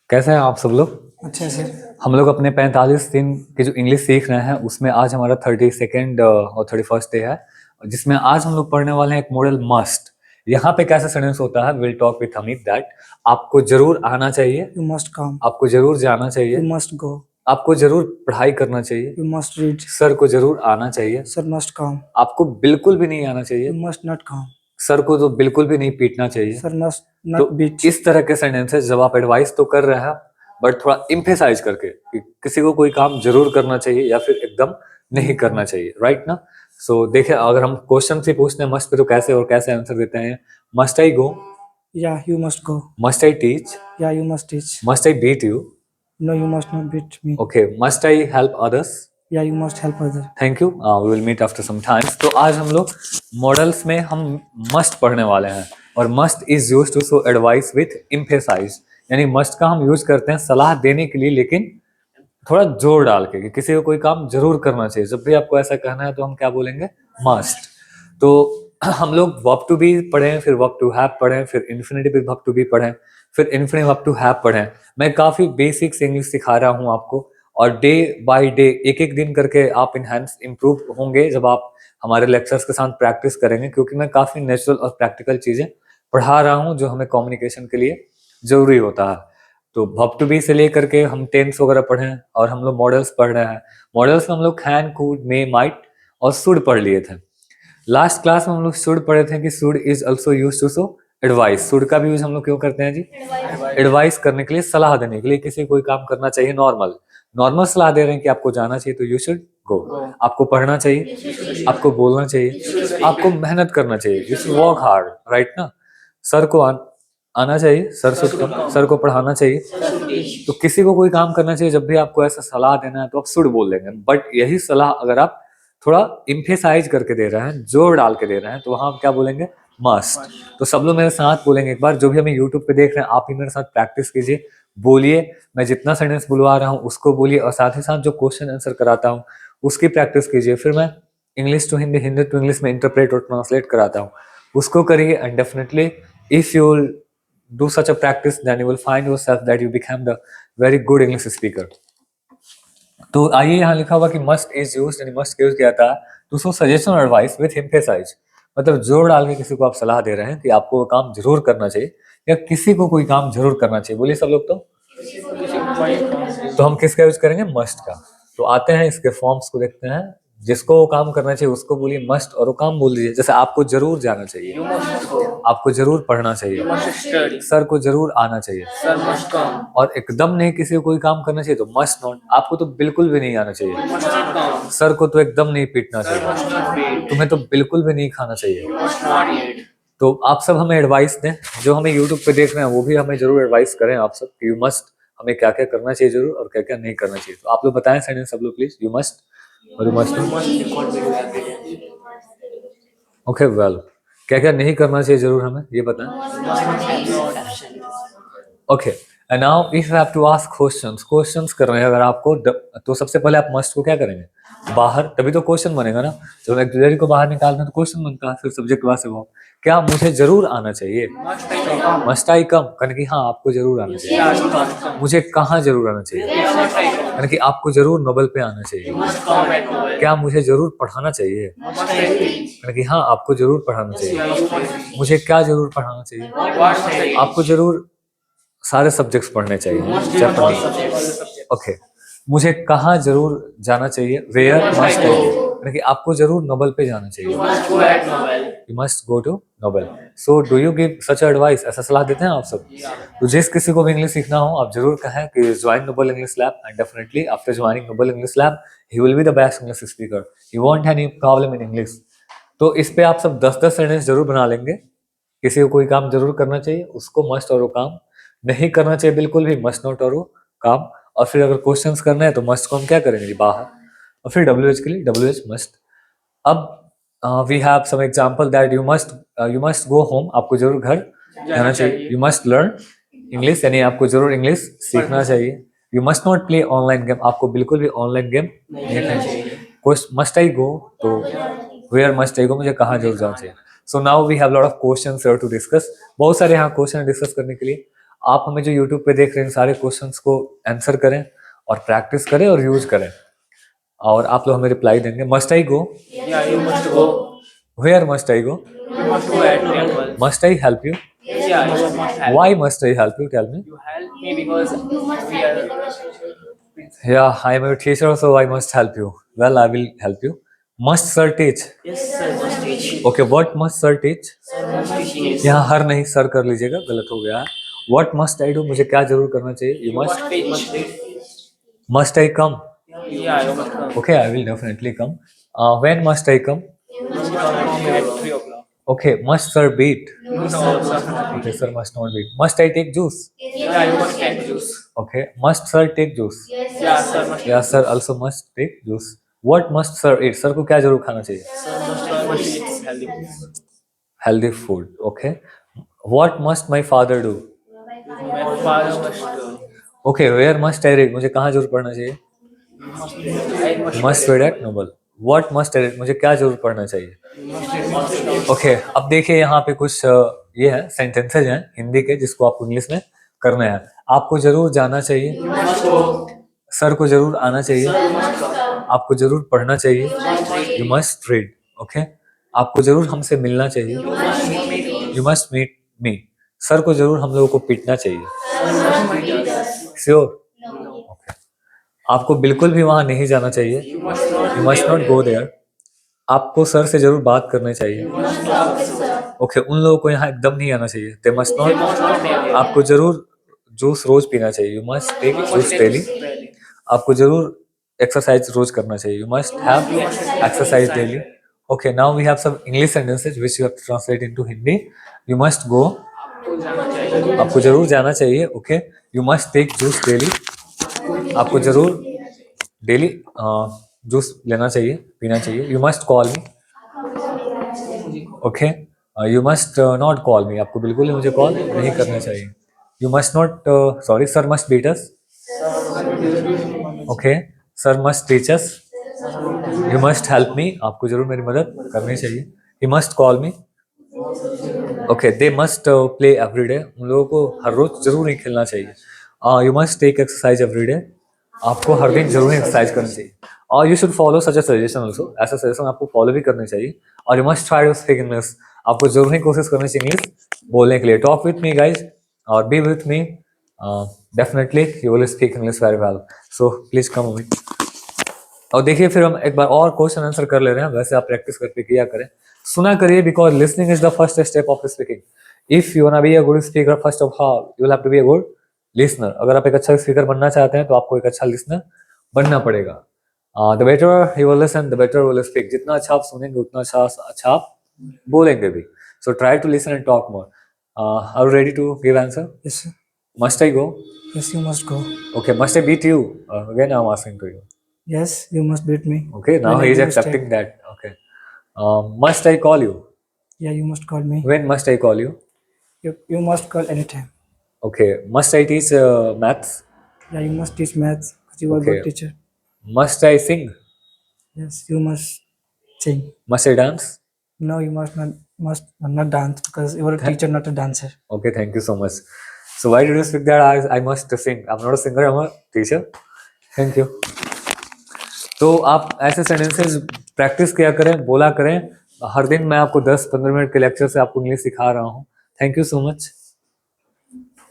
कैसे हैं आप सब लोग? अच्छा सर। हम लोग अपने 45 दिन की जो इंग्लिश सीख रहे हैं उसमें आज हमारा 32nd और 31st डे है, जिसमें आज हम लोग पढ़ने वाले हैं एक मॉडल मस्ट। यहाँ पे कैसा सेंटेंस होता है, will talk with Hamid that आपको जरूर आना चाहिए, यू मस्ट कम, आपको जरूर जाना चाहिए, यू मस्ट गो, आपको जरूर पढ़ाई करना चाहिए, यू मस्ट रीड, सर को जरूर आना चाहिए, सर मस्ट कम, आपको बिल्कुल भी नहीं आना चाहिए, you must not come, sir को तो बिल्कुल भी नहीं पीटना चाहिए। सर मस्ट तो नॉट बीट। इस तरह के सेंटेंसेस जब आप एडवाइस तो कर रहे हैं बट थोड़ा इम्फेसाइज करके कि किसी को कोई काम जरूर करना चाहिए या फिर एकदम नहीं करना चाहिए, राइट ना? सो देखिए, अगर हम क्वेश्चन से पूछते हैं मस्ट पे तो कैसे और कैसे आंसर देते हैं। मस्ट आई गो, या you must go, must I teach, या you must teach, must I beat you, no you must not beat me, okay, must I help others, या you must help other. Thank you, we will meet after some times. तो आज हम लोग models में हम must पढ़ने वाले हैं और must is used to show advice with emphasise, यानी मस्ट का हम यूज करते हैं सलाह देने के लिए लेकिन थोड़ा जोर डाल के कि किसी को कोई काम जरूर करना चाहिए। जब भी आपको ऐसा कहना है तो हम क्या बोलेंगे, मस्ट। तो हम लोग वर्ब टू बी पढ़ें, फिर वर्ब टू हैव पढ़ें, फिर इन्फिनिटिव वर्ब टू बी पढ़ें, फिर इन्फिनिटिव वर्ब टू हैव पढ़ें। मैं काफी बेसिक्स इंग्लिश सिखा रहा हूँ आपको और डे बाय डे एक एक दिन करके आप इनहेंस इम्प्रूव होंगे जब आप हमारे लेक्चर्स के साथ प्रैक्टिस करेंगे, क्योंकि मैं काफी नेचुरल और प्रैक्टिकल चीजें पढ़ा रहा हूँ जो हमें कम्युनिकेशन के लिए जरूरी होता है। तो वर्ब टू बी से लेकर के हम टेंस वगैरह पढ़े और हम लोग मॉडल्स पढ़ रहे हैं। मॉडल्स में हम लोग कैन, कुड, मे, माइट और शुड पढ़ लिए थे। लास्ट क्लास में हम लोग शुड पढ़े थे कि should is also use to show advice. Should का भी यूज हम लोग क्यों करते हैं जी? एडवाइस करने के लिए, सलाह देने के लिए। किसी कोई काम करना चाहिए, नॉर्मल नॉर्मल सलाह दे रहे हैं कि आपको जाना चाहिए तो यू शुड गो, आपको पढ़ना चाहिए, आपको बोलना चाहिए, आपको मेहनत करना चाहिए, you should work hard, right ना? सर को आना चाहिए, सर को पढ़ाना चाहिए। तो किसी को कोई काम करना चाहिए, जब भी आपको ऐसा सलाह देना है तो आप शुड बोल देंगे। बट यही सलाह अगर आप थोड़ा इम्फेसाइज करके दे रहे हैं, जोर डाल के दे रहे हैं, तो वहां आप क्या बोलेंगे, मस्ट। तो सब लोग मेरे साथ बोलेंगे एक बार, जो भी हमें यूट्यूब पे देख रहे हैं आप ही मेरे साथ प्रैक्टिस कीजिए, बोलिए। मैं जितना सेंटेंस बुलवा रहा हूँ उसको बोलिए और साथ ही साथ जो क्वेश्चन आंसर कराता हूँ उसकी प्रैक्टिस कीजिए। फिर मैं English to Hindi, Hindi to English में इंटरप्रेट और ट्रांसलेट कराता हूँ, उसको करिए। And definitely if you do such a practice then you will find yourself that you become the very good English speaker। तो आइए, यहाँ लिखा हुआ कि मस्ट इज यूज्ड, यानी मस्ट यूज किया था टू शो सजेशन और एडवाइस विथ एम्फेसाइज, मतलब जोर डाल के किसी को आप सलाह दे रहे हैं कि आपको वो काम जरूर करना चाहिए या किसी को कोई काम जरूर करना चाहिए। बोलिए सब लोग। तो हम किसका यूज करेंगे, मस्ट का। तो आते हैं इसके फॉर्म्स को देखते हैं। जिसको वो काम करना चाहिए उसको बोलिए मस्ट और वो काम बोल दीजिए। जैसे आपको जरूर जाना चाहिए, आपको जरूर पढ़ना चाहिए, सर को जरूर आना चाहिए, और एकदम नहीं किसी को कोई काम करना चाहिए तो मस्ट नॉट, आपको तो बिल्कुल भी नहीं आना चाहिए, सर को तो एकदम नहीं पीटना चाहिए, तुम्हें तो बिल्कुल भी नहीं खाना चाहिए। तो आप सब हमें एडवाइस दें, जो हमें यूट्यूब पे देख रहे हैं वो भी हमें जरूर एडवाइस करें आप सब, यू मस्ट, हमें क्या क्या करना चाहिए जरूर और क्या क्या नहीं करना चाहिए। तो आप लोग बताएं सेंटेंस सब लोग प्लीज, यू मस्ट और यू मस्ट। ओके वेल, क्या क्या नहीं करना चाहिए जरूर हमें ये बताएं। Okay, and now if you have to ask questions कर रहे हैं अगर आपको तो सबसे पहले आप मस्ट को क्या करेंगे, बाहर, तभी तो क्वेश्चन बनेगा ना। जब हम एक्सिलरी को बाहर निकालते हैं तो क्वेश्चन बनता है, फिर सब्जेक्ट वहां से वो क्या मुझे जरूर आना चाहिए, मस्ट आई कम, कहने की हाँ आपको जरूर आना चाहिए। मुझे कहाँ जरूर आना चाहिए, यानी कि आपको जरूर नोबेल पे आना चाहिए। क्या मुझे जरूर पढ़ाना चाहिए, यानी कि हाँ आपको जरूर पढ़ाना चाहिए। मुझे क्या जरूर पढ़ाना चाहिए, आपको जरूर सारे सब्जेक्ट्स पढ़ने चाहिए। ओके, मुझे कहाँ जरूर जाना चाहिए, वेयर मस्ट आई, यानी कि आपको जरूर नोबेल पे जाना चाहिए, you must go to Nobel. So do you give such advice, ऐसा सलाह देते हैं आप सब? तो जिस किसी को भी इंग्लिश सीखना हो आप जरूर कहें कि join Nobel English lab, and definitely after joining Nobel English lab he will be the best English speaker, he won't have any problem in English. तो इस पे आप सब 10-10 सेंटेंस जरूर बना लेंगे। किसी को कोई काम जरूर करना चाहिए, उसको मस्ट और वो काम नहीं करना चाहिए बिल्कुल भी, मस्ट नॉट और वो काम। और फिर अगर क्वेश्चंस करना है तो मस्ट को हम क्या करेंगे, बाहर। और फिर डब्ल्यूएच के लिए डब्ल्यूएच मस्ट। अब we have some example that you must go home, आपको जरूर घर जाना चाहिए। यू मस्ट लर्न इंग्लिश, यानी आपको जरूर इंग्लिश सीखना चाहिए। You must not play online game, आपको बिल्कुल भी ऑनलाइन गेम नहीं खेलना चाहिए। मस्ट आई गो, तो वेयर मस्ट आई गो, मुझे कहाँ जरूर जाना चाहिए। So now we have lot of questions to discuss, बहुत सारे यहाँ क्वेश्चन डिस्कस करने के लिए। आप हमें जो यूट्यूब पे देख रहे हैं सारे क्वेश्चंस को आंसर करें और प्रैक्टिस करें और यूज करें, और आप लोग हमें रिप्लाई देंगे। Must I go? Yeah, you must go. Where must I go? You must go at temple. Must I help you? Yeah, you must help. Why must I help you? Tell me. You help me because we are. Yeah, I am your teacher, so I must help you. Well, I will help you. Must sir teach? Yes, sir, must teach. Okay, what must sir teach? Sir must teaching is. यहाँ हर नहीं sir कर लीजिएगा, गलत हो गया है। What must I do? मुझे क्या जरूर करना चाहिए? You You must. must teach. Must I come? Yeah, you must come. Okay, I will definitely come. When must I come? You must come at 3 o'clock. Okay, must sir beat? No, sir. Okay, sir must not beat. Must I take juice? Yeah, you must take juice. Okay, must sir take juice? Yeah, sir must. Yeah, sir also must take juice. What must sir eat? Sir को क्या जरूर खाना चाहिए? Sir must eat healthy food. Healthy food. Okay. What must my father do? My father must. Okay, where must I read? मुझे कहाँ जरूर पढ़ना चाहिए? I must. Must read at novel. What must I read? मुझे क्या जरूर पढ़ना चाहिए? ओके, अब देखिए यहाँ पे कुछ ये है सेंटेंसेज हैं हिंदी के जिसको आपको इंग्लिश में करना है। आपको जरूर जाना चाहिए, सर को जरूर आना चाहिए, आपको जरूर पढ़ना चाहिए, यू मस्ट रीड। ओके, आपको जरूर हमसे मिलना चाहिए, you must meet me. Sir को जरूर हम लोगों को पीटना चाहिए, श्योर। ओके, आपको बिल्कुल भी वहां नहीं जाना चाहिए, you must not go there. आपको सर से जरूर बात करनी चाहिए। ओके, उन लोगों को यहाँ एकदम नहीं आना चाहिए, दे मस्ट नॉट। आपको जरूर जूस रोज पीना चाहिए, you must take juice daily. आपको जरूर एक्सरसाइज रोज करना चाहिए, you must have exercise daily. Okay, now we have some English sentences which you have to translate into Hindi. You must go, आपको जरूर जाना चाहिए। Okay, you must take juice daily, आपको जरूर डेली जूस लेना चाहिए, पीना चाहिए। You must call me, okay, you must not call me, आपको बिल्कुल ही मुझे कॉल नहीं करना चाहिए। You must not, sorry, sir must beat us, okay, sir must teach us. You must help me, आपको जरूर मेरी मदद करनी चाहिए। You must call me, okay, they must play every day, उन लोगों को हर रोज जरूर नहीं खेलना चाहिए। You must take exercise every day, आपको हर दिन जरूर एक्सरसाइज करनी चाहिए। और you should follow such a suggestion also, ऐसा सजेशन आपको फॉलो भी करनी चाहिए। और you must try to speak English, आपको जरूर ही कोशिश करनी चाहिए इंग्लिश बोलने के लिए। टॉक विथ मी गाइज और B with me, definitely you will speak English very well, so please come with. और देखिए फिर हम एक बार और क्वेश्चन आंसर कर ले रहे हैं, वैसे आप प्रैक्टिस करके किया करें, सुना करिए, because listening is the first step of speaking. If you want be a good speaker, first of all you will have to be a good listener. अगर आप एक अच्छा स्पीकर बनना चाहते हैं तो आपको एक अच्छा लिसनर बनना पड़ेगा। The better you will listen, the better will speak. जितना अच्छा आप सुनेंगे उतना अच्छा आप बोलेंगे भी। So try to listen and talk more. Are you ready to give answer? Yes, sir. Must I go? Yes, you must go. Okay, must I beat you? Again I am asking to you. Yes, you must beat me. Okay, now When I he is do mistake. accepting that. Okay. Must I call you? Yeah, you must call me. When must I call you? You must call anytime. Okay. Must I teach maths? Yeah, you must teach maths because you are a Okay. good teacher. Must I sing? Yes, you must sing. Must I dance? No, you must not dance because you are a teacher, not a dancer. Okay, thank you so much. So why did you speak that? I must sing. I'm not a singer, I'm a teacher. Thank you. तो आप ऐसे sentences practice किया करें, बोला करें। हर दिन मैं आपको 10-15 मिनट के लेक्चर से आपको इंग्लिश सिखा रहा हूँ। Thank you so much.